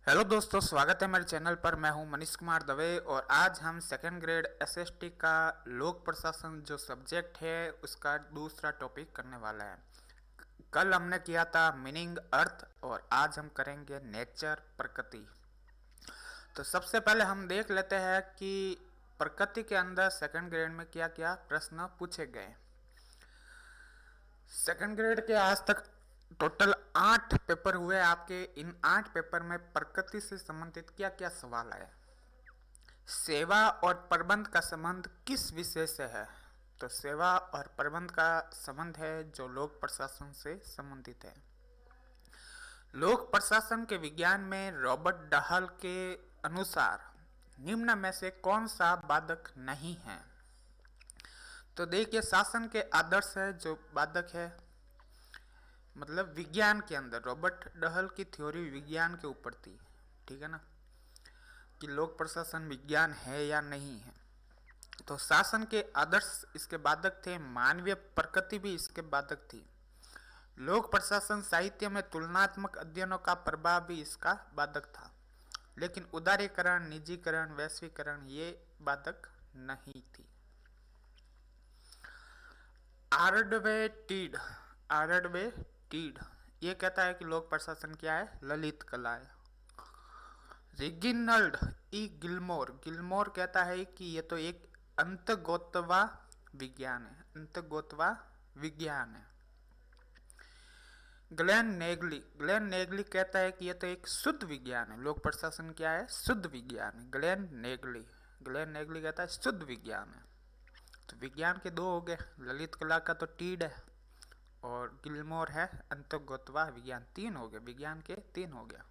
Hello दोस्तों, स्वागत है मेरे चैनल पर। मैं हूं मनीष कुमार दवे और आज हम सेकंड ग्रेड एसएसटी का लोक प्रशासन जो सब्जेक्ट है उसका दूसरा टॉपिक करने वाला है। कल हमने किया था मीनिंग अर्थ और आज हम करेंगे नेचर प्रकृति। तो सबसे पहले हम देख लेते हैं कि प्रकृति के अंदर सेकंड ग्रेड में क्या क्या प्रश्न पूछे गए। सेकंड ग्रेड के आज तक टोटल 8 पेपर हुए आपके। इन 8 पेपर में प्रकृति से संबंधित क्या क्या सवाल आए। सेवा और प्रबंध का संबंध किस विषय से है? तो सेवा और प्रबंध का संबंध है जो लोक प्रशासन से संबंधित है। लोक प्रशासन के विज्ञान में रॉबर्ट डहल के अनुसार निम्न में से कौन सा बाधक नहीं है? तो देखिए, शासन के आदर्श है जो बाधक है, मतलब विज्ञान के अंदर रॉबर्ट डहल की थ्योरी विज्ञान के ऊपर थी, ठीक है ना, कि लोक प्रशासन विज्ञान है या नहीं है। तो शासन के आदर्श इसके बाधक थे, मानवीय प्रकृति भी इसके बाधक थी। लोक प्रशासन साहित्य में तुलनात्मक अध्ययनों का प्रभाव भी इसका बाधक था, लेकिन उदारीकरण, निजीकरण, वैश्वीकरण ये बाधक नहीं थी। आर्डवे टीड ये कहता है कि लोक प्रशासन क्या है? ललित कला है। रिगिनल्ड ई गिलमोर कहता है कि ये तो एक अंतर्गोत्वा विज्ञान है। ग्लेन नेगली कहता है कि ये तो एक शुद्ध विज्ञान है। लोक प्रशासन क्या है? शुद्ध विज्ञान है। ग्लेन नेगली कहता है शुद्ध विज्ञान है। तो विज्ञान के दो हो गए, ललित कला का तो टीड है और गिलमोर है अंतर्गोत्वा विज्ञान। 3 हो गए, विज्ञान के 3 हो गया।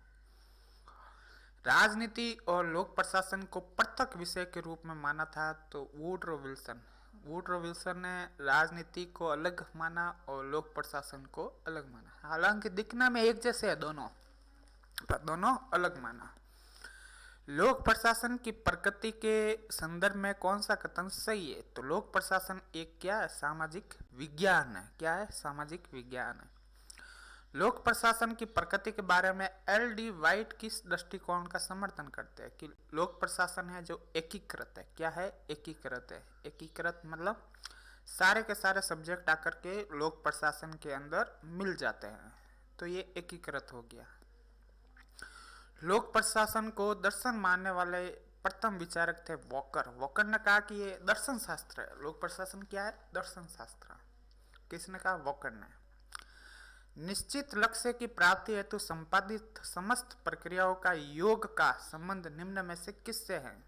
राजनीति और लोक प्रशासन को पृथक विषय के रूप में माना था तो वुडरो विल्सन ने राजनीति को अलग माना और लोक प्रशासन को अलग माना। हालांकि दिखने में एक जैसे है दोनों, पर दोनों अलग माना। लोक प्रशासन की प्रकृति के संदर्भ में कौन सा कथन सही है? तो लोक प्रशासन एक क्या है? सामाजिक विज्ञान है। क्या है? सामाजिक विज्ञान है। लोक प्रशासन की प्रकृति के बारे में एल डी वाइट किस दृष्टिकोण का समर्थन करते हैं? कि लोक प्रशासन है जो एकीकृत है। क्या है? एकीकृत है। एकीकृत मतलब सारे के सारे सब्जेक्ट आकर के लोक प्रशासन के अंदर मिल जाते हैं, तो ये एकीकृत हो गया। लोक प्रशासन को दर्शन मानने वाले प्रथम विचारक थे वॉकर ने कहा कि ये दर्शन शास्त्र है। लोक प्रशासन क्या है? दर्शन शास्त्र। किसने कहा? वॉकर ने। निश्चित लक्ष्य की प्राप्ति हेतु संपादित समस्त प्रक्रियाओं का योग का संबंध निम्न में से किससे है?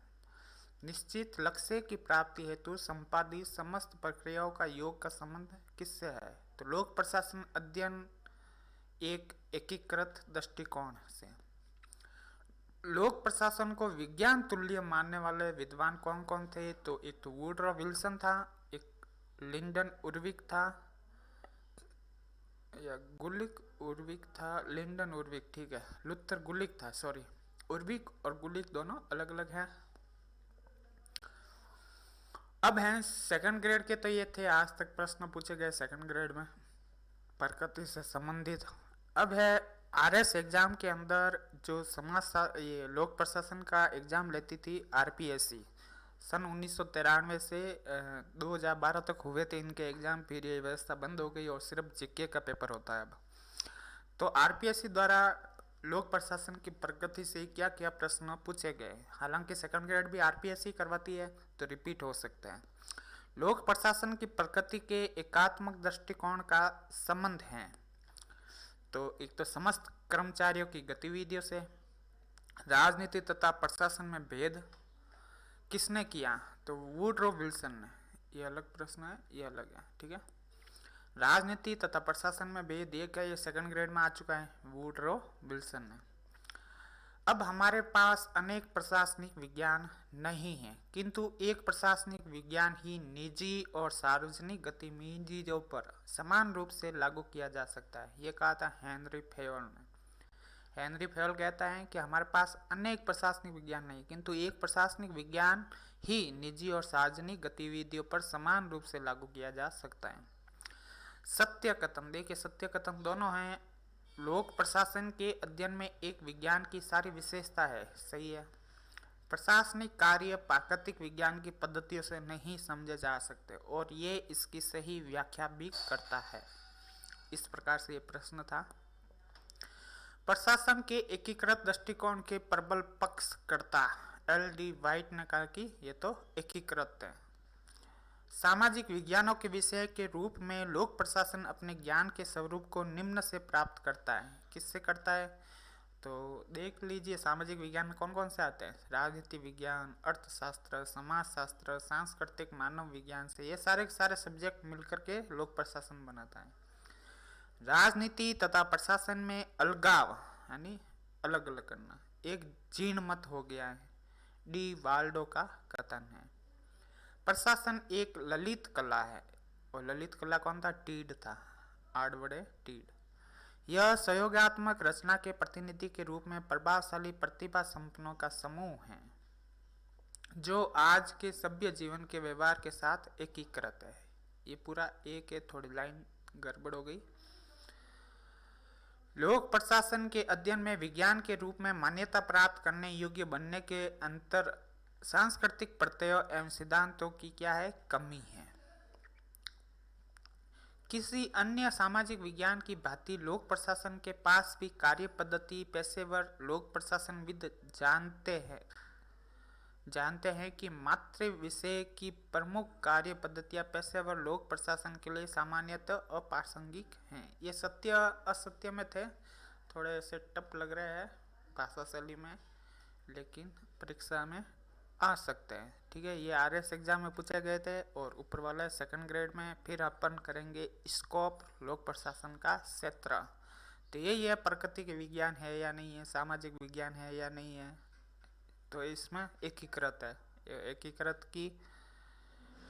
निश्चित लक्ष्य की प्राप्ति हेतु संपादित समस्त प्रक्रियाओं का योग का संबंध किससे है? तो लोक प्रशासन अध्ययन एक एकीकृत दृष्टिकोण से। लोक प्रशासन को विज्ञान तुल्य मानने वाले विद्वान कौन कौन थे? तो एक तो वुडरो विल्सन था, एक लिंडन उर्विक था, या उर्विक था, लिंडन उर्विक, ठीक है, लुथर गुलिक था, सॉरी, उर्विक और गुलिक दोनों अलग अलग हैं। अब हैं सेकंड ग्रेड के, तो ये थे आज तक प्रश्न पूछे गए सेकंड ग्रेड में प्रकृति से संबंधित। अब है आरएस एग्जाम के अंदर जो ये लोक प्रशासन का एग्जाम लेती थी आरपीएससी, सन 1993 से 2012 तक हुए थे इनके एग्जाम, फिर ये व्यवस्था बंद हो गई और सिर्फ जीके का पेपर होता है अब। तो आरपीएससी द्वारा लोक प्रशासन की प्रगति से क्या क्या प्रश्न पूछे गए। हालांकि सेकंड ग्रेड भी आरपीएससी करवाती है तो रिपीट हो सकते हैं। लोक प्रशासन की प्रकृति के एकात्मक दृष्टिकोण का संबंध है। तो एक तो समस्त कर्मचारियों की गतिविधियों से। राजनीति तथा प्रशासन में भेद किसने किया? तो वुडरो विल्सन ने। ये अलग प्रश्न है, ये अलग है, ठीक है। राजनीति तथा प्रशासन में भेद एक है, ये सेकंड ग्रेड में आ चुका है, वुडरो विल्सन ने। अब हमारे पास अनेक प्रशासनिक विज्ञान नहीं है, किंतु एक प्रशासनिक विज्ञान ही निजी और सार्वजनिक गतिविधियों पर समान रूप से लागू किया जा सकता है। ये कहा था हेनरी फेयोल ने। हेनरी फेयोल कहता है कि हमारे पास अनेक प्रशासनिक विज्ञान नहीं, किंतु एक प्रशासनिक विज्ञान ही निजी और सार्वजनिक गतिविधियों पर समान रूप से लागू किया जा सकता है। सत्य कथन, देखिए सत्य कथन दोनों हैं, लोक प्रशासन के अध्ययन में एक विज्ञान की सारी विशेषता है। सही है। प्रशासनिक कार्य प्राकृतिक विज्ञान की पद्धतियों से नहीं समझे जा सकते और ये इसकी सही व्याख्या भी करता है। इस प्रकार से ये प्रश्न था। प्रशासन के एकीकृत दृष्टिकोण के प्रबल पक्षकर्ता एल.डी. व्हाइट ने कहा कि ये तो एकीकृत है। सामाजिक विज्ञानों के विषय के रूप में लोक प्रशासन अपने ज्ञान के स्वरूप को निम्न से प्राप्त करता है। किससे करता है? तो देख लीजिए, सामाजिक विज्ञान कौन कौन से आते हैं? राजनीति विज्ञान, अर्थशास्त्र, समाजशास्त्र, सांस्कृतिक मानव विज्ञान से। ये सारे सारे सब्जेक्ट मिलकर के लोक प्रशासन बनाता है। राजनीति तथा प्रशासन में अलगाव यानी अलग अलग करना एक जीर्ण मत हो गया है, डी वाल्डो का कथन है। प्रशासन एक ललित कला है, और ललित कला कौन था? टीड था, आडवड़े टीड। यह सहयोगात्मक रचना के प्रतिनिधि के रूप में प्रभावशाली प्रतिभा संपन्नों का समूह है जो आज के सभ्य जीवन के व्यवहार के साथ एकीकृत है। ये पूरा एक है, थोड़ी लाइन गड़बड़ हो गई। लोक प्रशासन के अध्ययन में विज्ञान के रूप में मान्यता प्राप्त करने योग्य बनने के अंतर सांस्कृतिक प्रत्ययों एवं सिद्धांतों की क्या है? कमी है। किसी अन्य सामाजिक विज्ञान की भांति लोक प्रशासन के पास भी कार्य पद्धति पेशेवर लोक प्रशासनविद जानते हैं कि मात्र विषय की प्रमुख कार्य पद्धतियां पेशेवर लोक प्रशासन के लिए सामान्यतः अप्रासंगिक हैं। ये सत्य असत्य में थे, थोड़े से टफ लग रहे हैं भाषा शैली में, लेकिन परीक्षा में आ सकते हैं। ठीक है, ये आरएस एग्जाम में पूछे गए थे और ऊपर वाला सेकंड ग्रेड में। फिर अपन करेंगे स्कोप, लोक प्रशासन का क्षेत्र। तो यही है, प्रकृति के विज्ञान है या नहीं है, सामाजिक विज्ञान है या नहीं है। तो इसमें एकीकृत है, एकीकृत की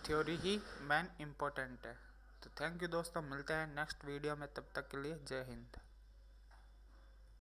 थ्योरी ही मेन इम्पोर्टेंट है। तो थैंक यू दोस्तों, मिलते हैं नेक्स्ट वीडियो में, तब तक के लिए जय हिंद।